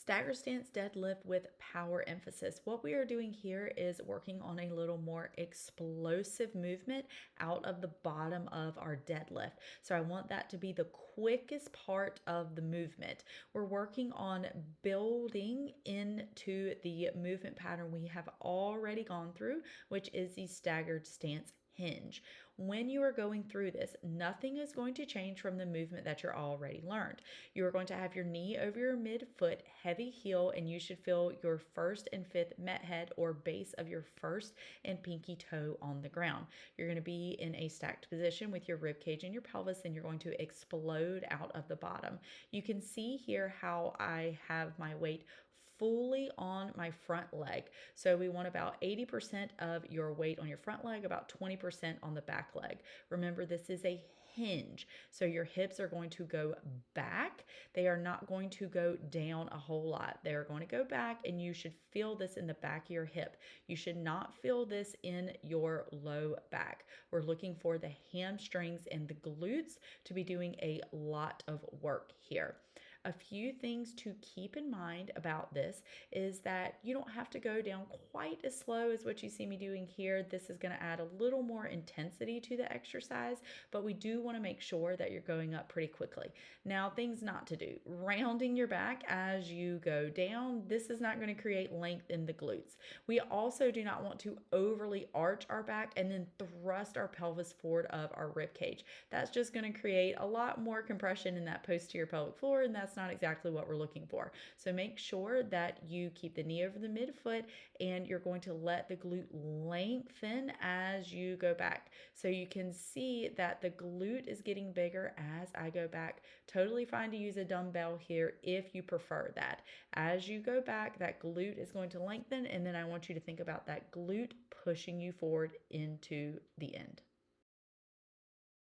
Stagger stance deadlift with power emphasis. What we are doing here is working on a little more explosive movement out of the bottom of our deadlift. So I want that to be the quickest part of the movement. We're working on building into the movement pattern we have already gone through, which is the staggered stance hinge. When you are going through this, nothing is going to change from the movement that you're already learned. You are going to have your knee over your midfoot, heavy heel, and you should feel your first and fifth met head or base of your first and pinky toe on the ground. You're going to be in a stacked position with your rib cage and your pelvis, and you're going to explode out of the bottom. You can see here how I have my weight fully on my front leg. So we want about 80% of your weight on your front leg, about 20% on the back leg. Remember, this is a hinge. So your hips are going to go back. They are not going to go down a whole lot. They're going to go back, and you should feel this in the back of your hip. You should not feel this in your low back. We're looking for the hamstrings and the glutes to be doing a lot of work here. A few things to keep in mind about this is that you don't have to go down quite as slow as what you see me doing here. This is going to add a little more intensity to the exercise, but we do want to make sure that you're going up pretty quickly. Now, things not to do. Rounding your back as you go down. This is not going to create length in the glutes. We also do not want to overly arch our back and then thrust our pelvis forward of our rib cage. That's just going to create a lot more compression in that posterior pelvic floor, and that's not exactly what we're looking for. So make sure that you keep the knee over the midfoot, and you're going to let the glute lengthen as you go back. So you can see that the glute is getting bigger as I go back. Totally fine to use a dumbbell here if you prefer that. As you go back, that glute is going to lengthen, and then I want you to think about that glute pushing you forward into the end.